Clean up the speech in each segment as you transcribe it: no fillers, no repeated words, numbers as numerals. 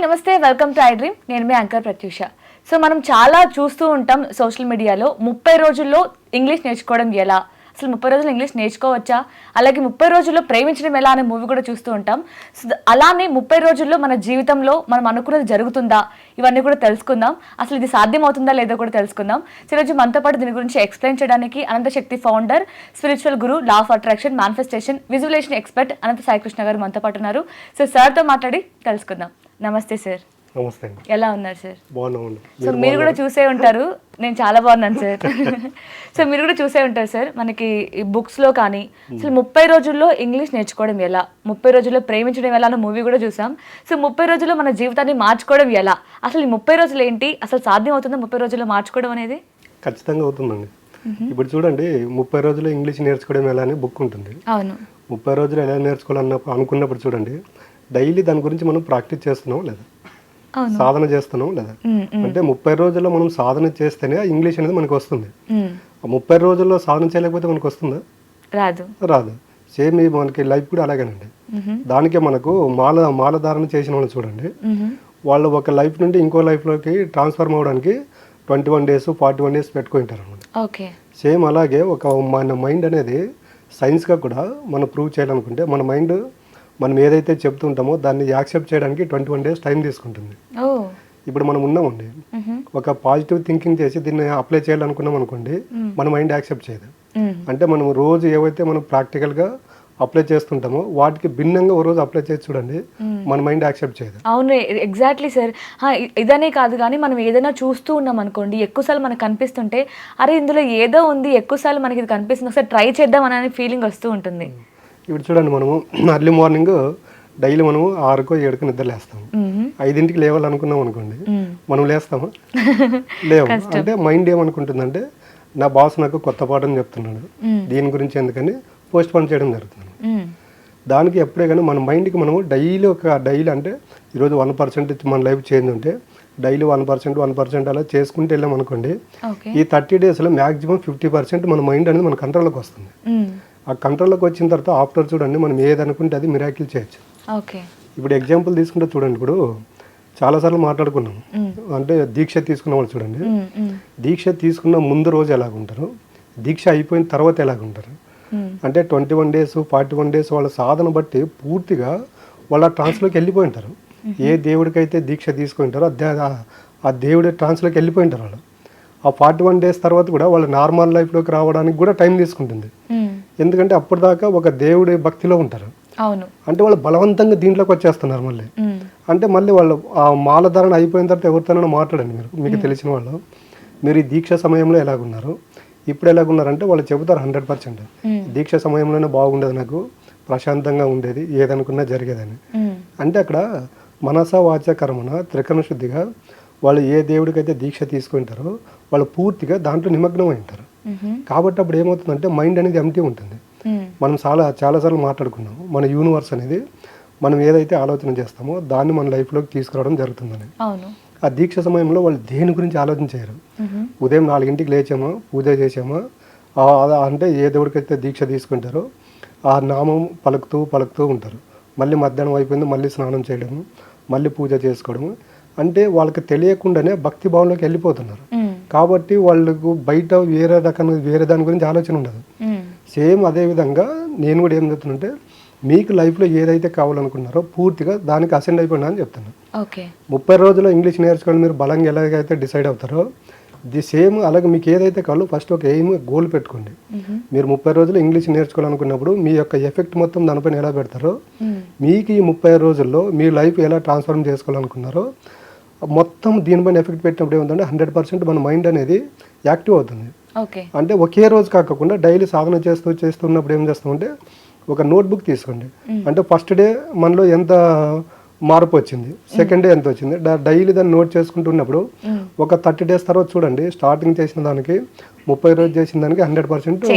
నమస్తే, welcome to I dream. నేను మీ anchor Pratyusha. So మనం చాలా చూస్తూ ఉంటాం సోషల్ మీడియాలో 30 రోజుల్లో ఇంగ్లీష్ నేర్చుకోవడం ఎలా, అసలు 30 రోజుల్లో ఇంగ్లీష్ నేర్చుకోవచ్చా, అలాగే 30 రోజుల్లో ప్రేమించడం ఎలా అనే మూవీ కూడా చూస్తూ ఉంటాం. సో అలానే 30 రోజుల్లో మన జీవితంలో మనం అనుకున్నది జరుగుతుందా, ఇవన్నీ కూడా తెలుసుకుందాం. అసలు ఇది సాధ్యమవుతుందా లేదో కూడా తెలుసుకుందాం. సో ఈరోజు మనతో పాటు దీని గురించి ఎక్స్ప్లెయిన్ చేయడానికి Anantha Shakti founder, spiritual guru, law of attraction, manifestation, visualization expert Anantha Saikrishna garu మనతో పాటు ఉన్నారు. సో సార్తో మాట్లాడి తెలుసుకుందాం. నమస్తే సార్. నమస్తే. ఎలా ఉన్నారు సార్? బాగున్నాను. సో మీరు కూడా చూసే ఉంటారు, నేను చాలా బాగున్నాను సార్. సో మీరు కూడా చూసే ఉంటారు సార్, మనకి బుక్స్లో కానీ అసలు 30 రోజుల్లో ఇంగ్లీష్ నేర్చుకోవడం ఎలా, 30 రోజుల్లో ప్రేమించడం ఎలా అన్న మూవీ కూడా చూసాం. సో 30 రోజుల్లో మన జీవితాన్ని మార్చుకోవడం ఎలా, అసలు ఈ 30 రోజులు ఏంటి, అసలు సాధ్యం అవుతుందా 30 రోజుల్లో మార్చుకోవడం అనేది? ఖచ్చితంగా అవుతుందండి. ఇప్పుడు చూడండి, 30 రోజుల్లో ఇంగ్లీష్ నేర్చుకోవడం ఎలా అని బుక్ ఉంటుంది. అవును. 30 రోజులు ఎలా నేర్చుకోవాలన్నప్పుడు అనుకున్నప్పుడు చూడండి, డైలీ దాని గురించి మనం ప్రాక్టీస్ చేస్తున్నాం లేదా, సాధన చేస్తున్నాం లేదా. అంటే 30 రోజుల్లో మనం సాధన చేస్తేనే ఇంగ్లీష్ అనేది మనకు వస్తుంది. 30 రోజుల్లో సాధన చేయలేకపోతే మనకు వస్తుందా? రాదు. సేమ్ మనకి లైఫ్ కూడా అలాగేనండి. దానికే మనకు మాలధారణ చేసిన వాళ్ళు చూడండి, వాళ్ళు ఒక లైఫ్ నుండి ఇంకో లైఫ్లోకి ట్రాన్స్ఫర్మ్ అవ్వడానికి 21 days 41 days పెట్టుకుంటారు అనమాట. సేమ్ అలాగే మన మైండ్ అనేది సైన్స్గా కూడా మనం ప్రూవ్ చేయాలనుకుంటే మన మైండ్ మనం ఏదైతే చెప్తుంటామో దాన్ని యాక్సెప్ట్ చేయడానికి 21 days టైం తీసుకుంటుంది. ఇప్పుడు మనం ఉన్నామండి, ఒక పాజిటివ్ థింకింగ్ చేసి దీన్ని అప్లై చేయాలనుకున్నాం అనుకోండి, మన మైండ్ యాక్సెప్ట్ చేయదు. అంటే మనం రోజు ఏవైతే మనం ప్రాక్టికల్గా అప్లై చేస్తుంటామో వాటికి భిన్నంగా ఓ రోజు అప్లై చేసి చూడండి, మన మైండ్ యాక్సెప్ట్ చేయదు. అవును, ఎగ్జాక్ట్లీ సార్. ఇదనే కాదు కానీ మనం ఏదైనా చూస్తూ ఉన్నాం అనుకోండి, ఎక్కువసార్లు మనకు కనిపిస్తుంటే అరే ఇందులో ఏదో ఉంది, ఎక్కువసార్లు మనకి ఇది కనిపిస్తుంది, ఒకసారి ట్రై చేద్దాం అనే ఫీలింగ్ వస్తూ ఉంటుంది. ఇప్పుడు చూడండి, మనము అర్లీ మార్నింగ్ డైలీ మనము 6కో 7కో నిద్రలేస్తాము. 5ంటికి లేవాలనుకున్నాం అనుకోండి, మనం లేస్తామా? లేవు. అంటే మైండ్ ఏమనుకుంటుందంటే నా బాస్ నాకు కొత్త పాఠం చెప్తున్నాడు, దీని గురించి ఎందుకని పోస్ట్ పోన్ చేయడం జరుగుతుంది. దానికి ఎప్పుడే కానీ మన మైండ్కి మనము డైలీ అంటే ఈరోజు 1% మన లైఫ్ చేంజ్ ఉంటే డైలీ 1% అలా చేసుకుంటూ వెళ్ళాం అనుకోండి, ఈ 30 daysలో మ్యాక్సిమం 50% మన మైండ్ అనేది మన కంట్రోల్లోకి వస్తుంది. ఆ కంట్రోల్లోకి వచ్చిన తర్వాత ఆఫ్టర్ చూడండి మనం ఏదనుకుంటే అది మిరాకిల్ చేయొచ్చు. ఇప్పుడు ఎగ్జాంపుల్ తీసుకుంటే చూడండి, ఇప్పుడు చాలాసార్లు మాట్లాడుకున్నాం, అంటే దీక్ష తీసుకున్న వాళ్ళు చూడండి, దీక్ష తీసుకున్న ముందు రోజు ఎలాగుంటారు, దీక్ష అయిపోయిన తర్వాత ఎలాగుంటారు. అంటే 21 days 41 days వాళ్ళ సాధన బట్టి పూర్తిగా వాళ్ళ ట్రాన్స్లోకి వెళ్ళిపోయి ఉంటారు. ఏ దేవుడికైతే దీక్ష తీసుకుంటారో ఆ దేవుడి ట్రాన్స్లోకి వెళ్ళిపోయి ఉంటారు వాళ్ళు. ఆ 41 days తర్వాత కూడా వాళ్ళ నార్మల్ లైఫ్లోకి రావడానికి కూడా టైం తీసుకుంటుంది. ఎందుకంటే అప్పటిదాకా ఒక దేవుడి భక్తిలో ఉంటారు. అంటే వాళ్ళు బలవంతంగా దీంట్లోకి వచ్చేస్తున్నారు మళ్ళీ. అంటే మళ్ళీ వాళ్ళు ఆ మాలధారణ అయిపోయిన తర్వాత ఎవరితోనైనా మాట్లాడండి, మీకు తెలిసిన వాళ్ళు, మీరు ఈ దీక్ష సమయంలో ఎలాగున్నారు, ఇప్పుడు ఎలాగున్నారంటే వాళ్ళు చెబుతారు 100% దీక్ష సమయంలోనే బాగుండేది, నాకు ప్రశాంతంగా ఉండేది, ఏదనుకున్నా జరిగేదని. అంటే అక్కడ మనస వాచ కర్మణ త్రికరణ శుద్ధిగా వాళ్ళు ఏ దేవుడికైతే దీక్ష తీసుకుంటారో వాళ్ళు పూర్తిగా దాంట్లో నిమగ్నం అయి ఉంటారు. కాబట్టి అప్పుడు ఏమవుతుందంటే మైండ్ అనేది ఎంటీ ఉంటుంది. మనం చాలాసార్లు మాట్లాడుకున్నాం, మన యూనివర్స్ అనేది మనం ఏదైతే ఆలోచన చేస్తామో దాన్ని మన లైఫ్లోకి తీసుకురావడం జరుగుతుందని. ఆ దీక్ష సమయంలో వాళ్ళు దేని గురించి ఆలోచన చేయరు. ఉదయం 4ంటికి లేచామా, పూజ చేసామా, అంటే ఏ దేవుడికైతే దీక్ష తీసుకుంటారో ఆ నామం పలుకుతూ ఉంటారు. మళ్ళీ మధ్యాహ్నం అయిపోయింది, మళ్ళీ స్నానం చేయడము, మళ్ళీ పూజ చేసుకోవడము. అంటే వాళ్ళకి తెలియకుండానే భక్తి భావంలోకి వెళ్ళిపోతున్నారు. కాబట్టి వాళ్ళకు బయట వేరే దాని గురించి ఆలోచన ఉండదు. సేమ్ అదే విధంగా నేను కూడా ఏం చెప్తున్నంటే, మీకు లైఫ్లో ఏదైతే కావాలనుకున్నారో పూర్తిగా దానికి అసెండ్ అయిపోయినా అని చెప్తున్నాను. 30 రోజుల్లో ఇంగ్లీష్ నేర్చుకోవాలి మీరు బలంగా ఎలాగైతే డిసైడ్ అవుతారో సేమ్ అలాగే మీకు ఏదైతే కావాలో ఫస్ట్ ఒక గోల్ పెట్టుకోండి. మీరు 30 రోజులు ఇంగ్లీష్ నేర్చుకోవాలనుకున్నప్పుడు మీ యొక్క ఎఫెక్ట్ మొత్తం దానిపైన ఎలా పెడతారో, మీకు ఈ 30 రోజుల్లో మీ లైఫ్ ఎలా ట్రాన్స్ఫార్మ్ చేసుకోవాలనుకున్నారో మొత్తం దీనిపైన ఎఫెక్ట్ పెట్టినప్పుడు ఏముందంటే 100% మన మైండ్ అనేది యాక్టివ్ అవుతుంది. అంటే ఒకే రోజు కాకుండా డైలీ సాధన చేస్తున్నప్పుడు ఏం చేస్తామంటే ఒక నోట్బుక్ తీసుకోండి. అంటే ఫస్ట్ డే మనలో ఎంత మార్పు వచ్చింది. సెకండ్ డే ఎంత వచ్చింది, డైలీ దాన్ని నోట్ చేసుకుంటున్నప్పుడు ఒక 30 days తర్వాత చూడండి, స్టార్టింగ్ చేసిన దానికి 30 రోజు చేసిన దానికి 100%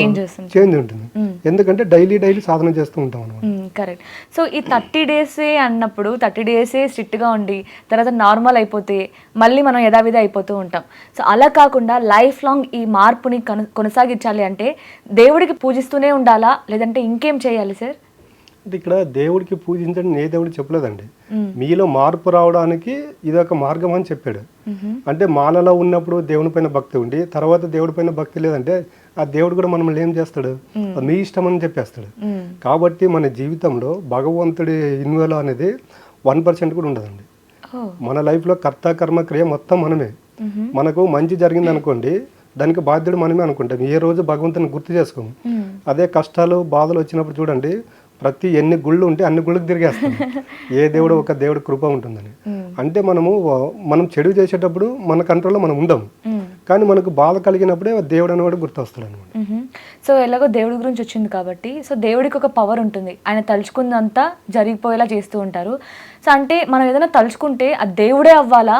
చేంజ్ ఉంటుంది. ఎందుకంటే డైలీ సాధన చేస్తూ ఉంటాం అనమాట. కరెక్ట్. సో ఈ 30 days అన్నప్పుడు 30 days స్ట్రిక్ట్గా ఉండి తర్వాత నార్మల్ అయిపోతే మళ్ళీ మనం యథావిధి అయిపోతూ ఉంటాం. సో అలా కాకుండా లైఫ్ లాంగ్ ఈ మార్పుని కొనసాగించాలి అంటే దేవుడికి పూజిస్తూనే ఉండాలా, లేదంటే ఇంకేం చేయాలి సార్? అంటే ఇక్కడ దేవుడికి పూజించండి ఏ దేవుడు చెప్పలేదండి. మీలో మార్పు రావడానికి ఇదొక మార్గం అని చెప్పాడు. అంటే మాలలో ఉన్నప్పుడు దేవుని పైన భక్తి ఉండి తర్వాత దేవుడి పైన భక్తి లేదంటే ఆ దేవుడు కూడా మనల్ని ఏం చేస్తాడు, మీ ఇష్టం అని చెప్పేస్తాడు. కాబట్టి మన జీవితంలో భగవంతుడి ఇన్వాల్వ్ అనేది 1% కూడా ఉండదండి. మన లైఫ్లో కర్త కర్మ క్రియ మొత్తం మనమే. మనకు మంచి జరిగింది అనుకోండి, దానికి బాధ్యుడు మనమే అనుకుంటాం. ఏ రోజు భగవంతుని గుర్తు చేసుకోము. అదే కష్టాలు బాధలు వచ్చినప్పుడు చూడండి, ప్రతి ఎన్ని గుళ్ళు ఉంటే అన్ని గుళ్ళకి తిరిగేస్తాం. ఏ దేవుడు ఒక దేవుడి కృప ఉంటుందని. అంటే మనం చెడు చేసేటప్పుడు మన కంట్రోల్లో మనం ఉండము, కానీ మనకు బాధ కలిగినప్పుడే దేవుడు అనేవాడు గుర్తొస్తాడు అనమాట. సో ఎలాగో దేవుడి గురించి వచ్చింది కాబట్టి, సో దేవుడికి ఒక పవర్ ఉంటుంది, ఆయన తలుచుకుందంతా జరిగిపోయేలా చేస్తూ ఉంటారు. సో అంటే మనం ఏదైనా తలుచుకుంటే అది దేవుడే అవ్వాలా,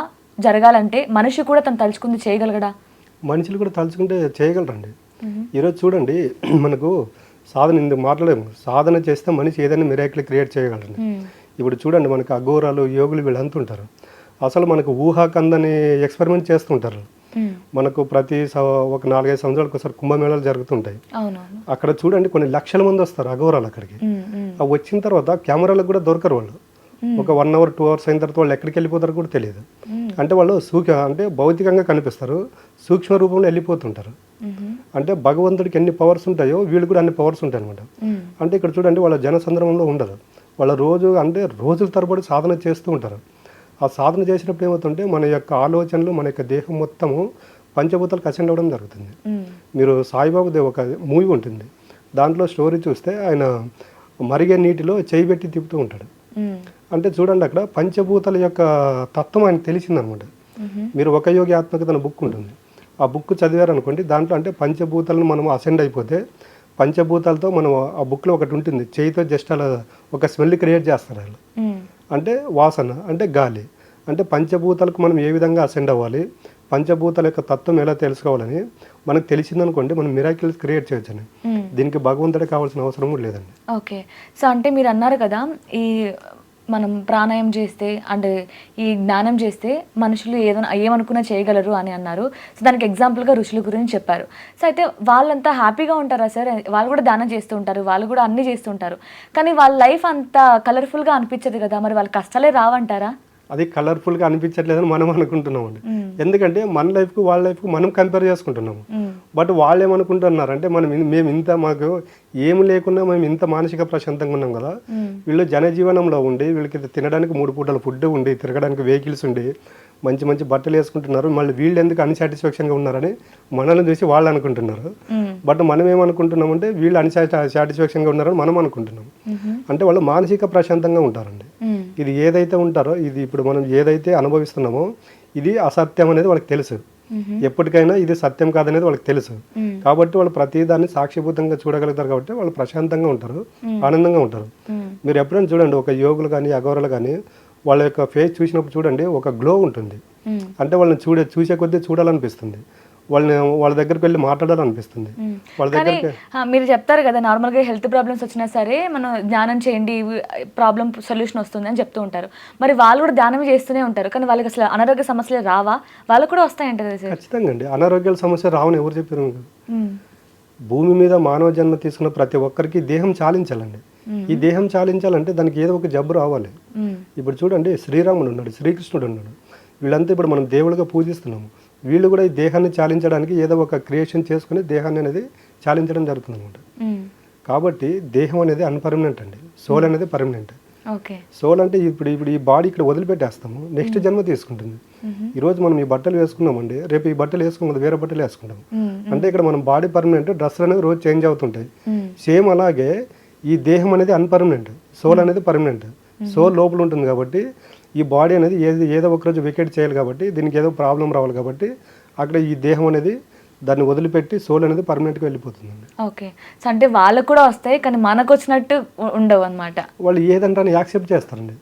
జరగాలంటే మనిషి కూడా తను తలుచుకుంది చేయగలగడా? మనుషులు కూడా తలుచుకుంటే చేయగలరండి. ఈరోజు చూడండి, మనకు సాధన ఇందుకు మాట్లాడలేము. సాధన చేస్తే మనిషి ఏదైనా మిరాకిల్ క్రియేట్ చేయగలరండి. ఇప్పుడు చూడండి, మనకు అఘోరాలు యోగులు వీళ్ళంతా ఉంటారు. అసలు మనకు ఊహాకందని ఎక్స్పెరిమెంట్ చేస్తుంటారు. మనకు ప్రతి ఒక 4-5 సంవత్సరాలకు ఒకసారి కుంభమేళాలు జరుగుతుంటాయి. అక్కడ చూడండి కొన్ని లక్షల మంది వస్తారు అఘోరాలు అక్కడికి. అవి వచ్చిన తర్వాత కెమెరాలకు కూడా దొరకరు వాళ్ళు. ఒక 1 hour 2 hours అయిన తర్వాత వాళ్ళు ఎక్కడికి వెళ్ళిపోతారో కూడా తెలియదు. అంటే వాళ్ళు అంటే భౌతికంగా కనిపిస్తారు, సూక్ష్మ రూపంలో వెళ్ళిపోతుంటారు. అంటే భగవంతుడికి ఎన్ని పవర్స్ ఉంటాయో వీళ్ళు కూడా అన్ని పవర్స్ ఉంటాయి అనమాట. అంటే ఇక్కడ చూడండి, వాళ్ళ జనసంద్రంలో ఉండదు. వాళ్ళ రోజుల తరబడి సాధన చేస్తూ ఉంటారు. ఆ సాధన చేసినప్పుడు ఏమవుతుంటే మన యొక్క ఆలోచనలు, మన యొక్క దేహం మొత్తము పంచభూతాలకు అసెండ్ అవ్వడం జరుగుతుంది. మీరు సాయిబాబుదే ఒక మూవీ ఉంటుంది, దాంట్లో స్టోరీ చూస్తే ఆయన మరిగే నీటిలో చేయి పెట్టి తిప్పుతూ ఉంటాడు. అంటే చూడండి, అక్కడ పంచభూతాల యొక్క తత్వం ఆయనకు తెలిసిందనమాట. మీరు ఒక యోగి ఆత్మకథ అనే బుక్ ఉంటుంది, ఆ బుక్ చదివారనుకోండి, దాంట్లో అంటే పంచభూతాలను మనం అసెండ్ అయిపోతే పంచభూతాలతో మనం ఆ బుక్లో ఒకటి ఉంటుంది, చేయితో జస్ట్ అలా ఒక స్మెల్ క్రియేట్ చేస్తారు వాళ్ళు. అంటే వాసన అంటే గాలి. అంటే పంచభూతాలకు మనం ఏ విధంగా అసెండ్ అవ్వాలి, పంచభూతాల యొక్క తత్వం ఎలా తెలుసుకోవాలని మనకు తెలిసిందనుకోండి, మనం మిరాకిల్స్ క్రియేట్ చేయొచ్చని. దీనికి భగవంతుడే కావాల్సిన అవసరం కూడా లేదండి. ఓకే. సో అంటే మీరు అన్నారు కదా, ఈ మనం ప్రాణాయామం చేస్తే అండ్ ఈ జ్ఞానం చేస్తే మనుషులు ఏమనుకున్నా చేయగలరు అని అన్నారు. సో దానికి ఎగ్జాంపుల్గా ఋషుల గురించి చెప్పారు. సో అయితే వాళ్ళంతా హ్యాపీగా ఉంటారా సార్? వాళ్ళు కూడా ధ్యానం చేస్తూ ఉంటారు, వాళ్ళు కూడా అన్నీ చేస్తుంటారు, కానీ వాళ్ళ లైఫ్ అంత కలర్ఫుల్గా అనిపించదు కదా, మరి వాళ్ళ కష్టాలే రావంటారా? అది కలర్ఫుల్గా అనిపించట్లేదని మనం అనుకుంటున్నామండి. ఎందుకంటే మన లైఫ్కు వాళ్ళ లైఫ్కు మనం కంపేర్ చేసుకుంటున్నాము. బట్ వాళ్ళు ఏమనుకుంటున్నారు అంటే మేము ఇంత మాకు ఏమి లేకుండా మేము ఇంత మానసిక ప్రశాంతంగా ఉన్నాం కదా, వీళ్ళు జనజీవనంలో ఉండి వీళ్ళకి తినడానికి 3 పూటల ఫుడ్ ఉండి, తిరగడానికి వెహికల్స్ ఉండి, మంచి మంచి బట్టలు వేసుకుంటున్నారు, మళ్ళీ వీళ్ళు ఎందుకు అన్సాటిస్ఫాక్షన్గా ఉన్నారని మనల్ని చూసి వాళ్ళు అనుకుంటున్నారు. బట్ మనం ఏమనుకుంటున్నామంటే వీళ్ళు అన్సాటిస్ఫాక్షన్గా ఉన్నారని మనం అనుకుంటున్నాం. అంటే వాళ్ళు మానసిక ప్రశాంతంగా ఉంటారండి. ఇది ఏదైతే ఉంటారో, ఇది ఇప్పుడు మనం ఏదైతే అనుభవిస్తున్నామో ఇది అసత్యం అనేది వాళ్ళకి తెలుసు. ఎప్పటికైనా ఇది సత్యం కాదనేది వాళ్ళకి తెలుసు. కాబట్టి వాళ్ళు ప్రతిదాన్ని సాక్షిభూతంగా చూడగలుగుతారు. కాబట్టి వాళ్ళు ప్రశాంతంగా ఉంటారు, ఆనందంగా ఉంటారు. మీరు ఎప్పుడైనా చూడండి, ఒక యోగులు కానీ అఘోరాలు కానీ వాళ్ళ యొక్క ఫేస్ చూసినప్పుడు చూడండి, ఒక గ్లో ఉంటుంది. అంటే వాళ్ళని చూసే కొద్దీ చూడాలనిపిస్తుంది, వాళ్ళ దగ్గరికి వెళ్ళి మాట్లాడాలనిపిస్తుంది. వాళ్ళ దగ్గరికి మీరు చెప్తారు కదా, నార్మల్గా హెల్త్ ప్రాబ్లమ్స్ వచ్చినా సరే మనం ధ్యానం చేయండి ప్రాబ్లం సొల్యూషన్ వస్తుంది అని చెప్తూ ఉంటారు. మరి వాళ్ళు కూడా ధ్యానం చేస్తూనే ఉంటారు, కానీ వాళ్ళకి అసలు అనారోగ్య సమస్యలు రావా? వాళ్ళకు కూడా వస్తాయంటారు సార్? ఖచ్చితంగా అండి, అనారోగ్యాల సమస్య రావని ఎవరు చెప్పారు? భూమి మీద మానవ జన్మ తీసుకున్న ప్రతి ఒక్కరికి దేహం చాలించాలండి. ఈ దేహం చాలించాలంటే దానికి ఏదో ఒక జబ్బు రావాలి. ఇప్పుడు చూడండి, శ్రీరాముడు ఉన్నాడు, శ్రీకృష్ణుడు ఉన్నాడు, వీళ్ళంతా ఇప్పుడు మనం దేవుడిగా పూజిస్తున్నాము. వీళ్ళు కూడా ఈ దేహాన్ని చాలించడానికి ఏదో ఒక క్రియేషన్ చేసుకుని దేహాన్ని అనేది చాలించడం జరుగుతుంది అనమాట. కాబట్టి దేహం అనేది అన్పర్మనెంట్ అండి, సోల్ అనేది పర్మనెంట్. సోల్ అంటే ఇప్పుడు ఈ బాడీ ఇక్కడ వదిలిపెట్టేస్తాము, నెక్స్ట్ జన్మ తీసుకుంటుంది. ఈరోజు మనం ఈ బట్టలు వేసుకున్నామండి, రేపు ఈ బట్టలు వేసుకున్నది వేరే బట్టలు వేసుకుంటాం. అంటే ఇక్కడ మనం బాడీ పర్మనెంట్, డ్రెస్సులు అనేది రోజు చేంజ్ అవుతుంటాయి. సేమ్ అలాగే ఈ దేహం అనేది అన్పర్మనెంట్, సోల్ అనేది పర్మనెంట్. సోల్ లోపల ఉంటుంది కాబట్టి ఈ బాడీ అనేది ఏదో ఒకరోజు వికెట్ చేయాలి, కాబట్టి దీనికి ఏదో ప్రాబ్లం రావాలి, కాబట్టి అక్కడ ఈ దేహం అనేది దాన్ని వదిలిపెట్టి సోల్ అనేది పర్మనెంట్గా వెళ్ళిపోతుందండి. ఓకే. సో అంటే వాళ్ళకు కూడా వస్తాయి కానీ మనకు వచ్చినట్టు ఉండవు అనమాట. వాళ్ళు ఏదంటే యాక్సెప్ట్ చేస్తారండి.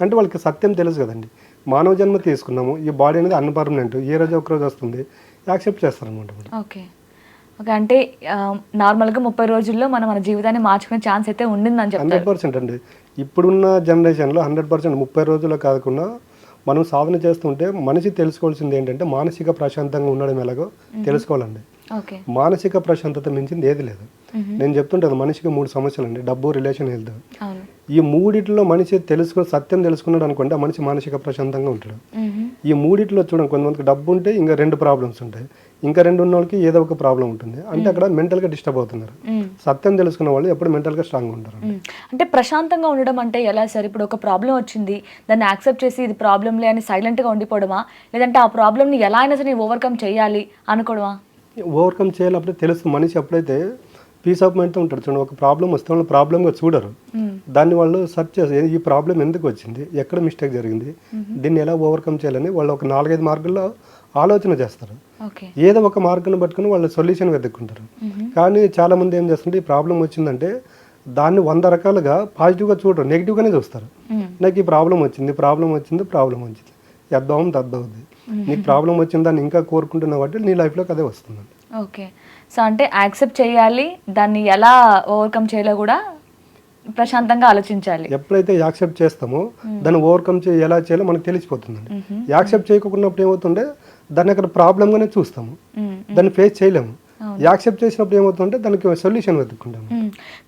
అంటే వాళ్ళకి సత్యం తెలుసు కదండి, మానవ జన్మ తీసుకున్నాము, ఈ బాడీ అనేది అన్పర్మనెంట్, ఏ రోజు ఒక రోజు వస్తుంది, యాక్సెప్ట్ చేస్తారనమాట. ఓకే. ఓకే, అంటే నార్మల్గా 30 రోజుల్లో మనం మన జీవితాన్ని మార్చుకునే ఛాన్స్ అయితే ఉండిందని చెప్తారు. 100% అండి. ఇప్పుడున్న జనరేషన్లో 100% 30 రోజుల్లో కాకుండా మనం సాధన చేస్తుంటే మనిషి తెలుసుకోవాల్సింది ఏంటంటే మానసిక ప్రశాంతంగా ఉండడం ఎలాగో తెలుసుకోవాలండి. ఓకే. మానసిక ప్రశాంతత మించింది ఏది లేదు. నేను చెప్తుంటాను, మనిషికి 3 సమస్యలు అండి: డబ్బు, రిలేషన్, హెల్త్. ఈ మూడిట్లో మనిషి సత్యం తెలుసుకున్నాడు అనుకోండి, ఆ మనిషి మానసిక ప్రశాంతంగా ఉంటాడు. ఈ మూడిట్లో చూడండి, కొంతమందికి డబ్బు ఉంటే ఇంకా 2 ప్రాబ్లమ్స్ ఉంటాయి, ఇంకా 2 ఉన్న వాళ్ళకి ఏదో ఒక ప్రాబ్లం ఉంటుంది. అంటే అక్కడ మెంటల్గా డిస్టర్బ్ అవుతున్నారు. సత్యం తెలుసుకున్న వాళ్ళు ఎప్పుడు మెంటల్గా స్ట్రాంగ్ ఉంటారు. అంటే ప్రశాంతంగా ఉండడం అంటే ఎలా సార్? ఇప్పుడు ఒక ప్రాబ్లం వచ్చింది, దాన్ని యాక్సెప్ట్ చేసి ఇది ప్రాబ్లంలే అని సైలెంట్గా ఉండిపోవడమా, లేదంటే ఆ ప్రాబ్లమ్ని ఎలా అయినా సరే ఓవర్కమ్ చేయాలి అనుకోవడమా? ఓవర్కమ్ చేయాలి. అప్పుడే తెలుస్తుంది మనిషి. అప్పుడైతే పీస్ ఆఫ్ మైండ్తో ఉంటాడు. చూడండి, ఒక ప్రాబ్లం వస్తే వాళ్ళు ప్రాబ్లంగా చూడరు, దాన్ని వాళ్ళు సెర్చ్ చేస్తారు. ఈ ప్రాబ్లం ఎందుకు వచ్చింది, ఎక్కడ మిస్టేక్ జరిగింది, దీన్ని ఎలా ఓవర్కమ్ చేయాలని వాళ్ళు ఒక 4-5 మార్గాల్లో ఆలోచన చేస్తారు. ఏదో ఒక మార్గాన్ని పట్టుకుని వాళ్ళు సొల్యూషన్ వెతుక్కుంటారు. కానీ చాలామంది ఏం చేస్తుంటే, ఈ ప్రాబ్లం వచ్చిందంటే దాన్ని 100 రకాలుగా పాజిటివ్గా చూడరు, నెగిటివ్గానే చూస్తారు. నాకు ఈ ప్రాబ్లం వచ్చింది, ఎద్దవం తద్దవుద్ది, నీకు ప్రాబ్లం వచ్చింది దాన్ని ఇంకా కోరుకుంటున్నావు అంటే నీ లైఫ్లోకి అదే వస్తుంది. ఓకే. సో అంటే యాక్సెప్ట్ చేయాలి, దాన్ని ఎలా ఓవర్కమ్ చేయాలో కూడా ప్రశాంతంగా ఆలోచించాలి. ఎప్పుడైతే యాక్సెప్ట్ చేస్తామో దాన్ని ఓవర్కమ్ ఎలా చేయాలో మనకు తెలిసిపోతుందండి. యాక్సెప్ట్ చేయకున్నప్పుడు ఏమవుతుంటే దాన్ని అక్కడ ప్రాబ్లంగానే చూస్తాము, దాన్ని ఫేస్ చేయలేము. యాక్సెప్ట్ చేసినప్పుడు ఏమవుతుందంటే దానికి సొల్యూషన్ వెతుక్కుంటాము.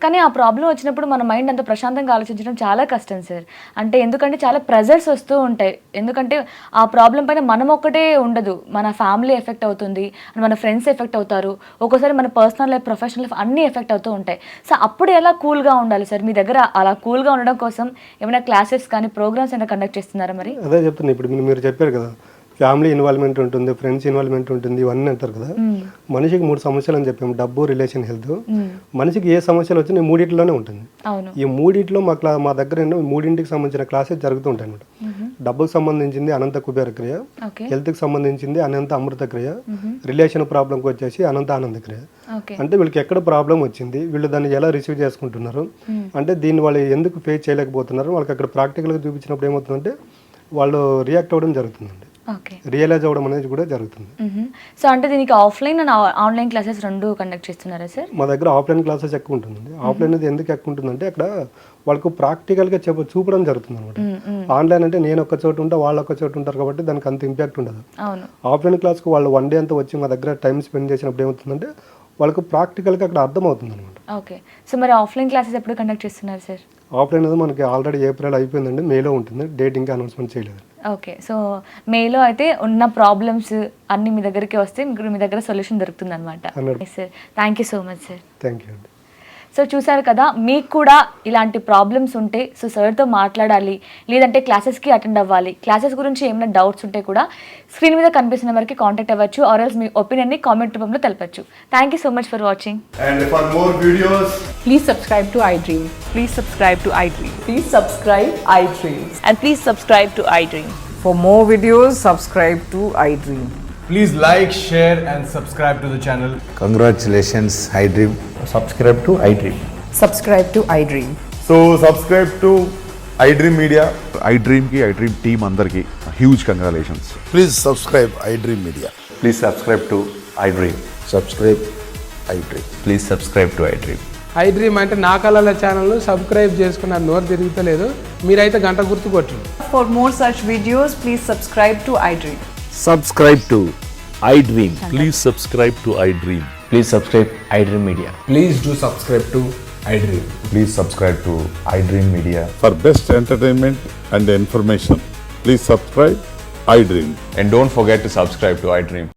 కానీ ఆ ప్రాబ్లం వచ్చినప్పుడు మన మైండ్ అంత ప్రశాంతంగా ఆలోచించడం చాలా కష్టం సార్. అంటే ఎందుకంటే చాలా ప్రెజర్స్ వస్తూ ఉంటాయి. ఎందుకంటే ఆ ప్రాబ్లం పైన మనం ఒక్కటే ఉండదు, మన ఫ్యామిలీ ఎఫెక్ట్ అవుతుంది, మన ఫ్రెండ్స్ ఎఫెక్ట్ అవుతారు, ఒక్కోసారి మన పర్సనల్ లైఫ్, ప్రొఫెషనల్ లైఫ్ అన్నీ ఎఫెక్ట్ అవుతూ ఉంటాయి. సో అప్పుడు ఎలా కూల్గా ఉండాలి సార్? మీ దగ్గర అలా కూల్గా ఉండడం కోసం ఏమైనా క్లాసెస్ కానీ ప్రోగ్రామ్స్ అయినా కండక్ట్ చేస్తున్నారా? మరి అదే చెప్తున్నాను, ఇప్పుడు మీరు చెప్పారు కదా, ఫ్యామిలీ ఇన్వాల్వ్మెంట్ ఉంటుంది, ఫ్రెండ్స్ ఇన్వాల్వ్మెంట్ ఉంటుంది, ఇవన్నీ అంటారు కదా. మనిషికి 3 సమస్యలు అని చెప్పాము: డబ్బు, రిలేషన్, హెల్త్. మనిషికి ఏ సమస్యలు వచ్చినా 3 ఉంటాయి. ఈ 3 మా దగ్గర 3 సంబంధించిన క్లాసెస్ జరుగుతూ ఉంటాయి అనమాట. డబ్బుకు సంబంధించింది అనంత కుబేర క్రియ, హెల్త్కి సంబంధించింది అనంత అమృత క్రియ, రిలేషన్ ప్రాబ్లంకి వచ్చేసి అనంత ఆనంద క్రియ. అంటే వీళ్ళకి ఎక్కడ ప్రాబ్లం వచ్చింది, వీళ్ళు దాన్ని ఎలా రిసీవ్ చేసుకుంటున్నారు, అంటే దీన్ని వాళ్ళు ఎందుకు ఫేస్ చేయలేకపోతున్నారు, వాళ్ళకి అక్కడ ప్రాక్టికల్గా చూపించినప్పుడు ఏమవుతుందంటే వాళ్ళు రియాక్ట్ అవ్వడం జరుగుతుందండి, రియలైజ్ అవ్వడం అనేది కూడా జరుగుతుంది. సో అంటే దీనికి offline and online classes 2 conduct చేస్తున్నారా సార్? మా దగ్గర ఆఫ్లైన్ క్లాసెస్ ఎక్కువ ఉంటుందండి. ఆఫ్లైన్ అనేది ఎందుకు ఎక్కువ ఉంటుందంటే అక్కడ వాళ్ళకు ప్రాక్టికల్గా చూపడం జరుగుతుంది అనమాట. ఆన్లైన్ అంటే నేను ఒక చోటు ఉంటా, వాళ్ళు ఒక చోటు ఉంటారు కాబట్టి దానికి అంత ఇంపాక్ట్ ఉండదు. ఆఫ్లైన్ క్లాస్కి వాళ్ళు 1 డే అంతా వచ్చి మా దగ్గర టైం స్పెండ్ చేసినప్పుడు ఏమవుతుందంటే వాళ్ళకు ప్రాక్టికల్గా అక్కడ అర్థం అవుతుంది అనమాట. ఓకే. సో మరి ఆఫ్లైన్ క్లాసెస్ ఎప్పుడు కండక్ట్ చేస్తున్నారు సార్? ఆఫ్లైన్ అనేది మనకి ఆల్రెడీ ఏప్రిల్ అయిపోయిందండి, మేలో ఉంటుంది, డేట్ ఇంకా అనౌన్స్మెంట్ చేయలేదు. ఓకే. సో మేలో అయితే ఉన్న ప్రాబ్లమ్స్ అన్ని మీ దగ్గరికి వస్తే మీ దగ్గర సొల్యూషన్ దొరుకుతుంది అనమాట. Sir thank you so much sir. Thank you అండి. సో చూసారు కదా, మీకు కూడా ఇలాంటి ప్రాబ్లమ్స్ ఉంటే సో సార్తో మాట్లాడాలి, లేదంటే క్లాసెస్కి అటెండ్ అవ్వాలి, క్లాసెస్ గురించి ఏమైనా డౌట్స్ ఉంటే కూడా స్క్రీన్ మీద కనిపిస్తున్న వరకు కాంటాక్ట్ అవ్వచ్చు, ఆర్ ఎల్స్ మీ ఒపీనియన్ని కామెంట్ రూపంలో తెలపచ్చు. Thank you so much for watching. And for more videos, please subscribe to iDream. Please subscribe to iDream. Please subscribe iDream. And please subscribe to iDream. For more videos, subscribe to iDream. please like, share and subscribe to the channel. Congratulations, iDream. Subscribe to iDream. Subscribe to iDream. So subscribe to iDream Media. iDream ki iDream team andarki huge congratulations. Please subscribe iDream Media. Please subscribe to iDream. Subscribe iDream. Please subscribe to iDream. iDream అంటే నా కళల channel subscribe చేసుకున్న నోరు తిరుగుతలేదు, మీరైతే గంట గుర్తు కొట్టండి. For more such videos, please subscribe to iDream. Subscribe to iDream. Please subscribe to iDream. Please subscribe iDream Media. Please do subscribe to iDream. Please subscribe to iDream Media. For best entertainment and information, please subscribe iDream. And don't forget to subscribe to iDream.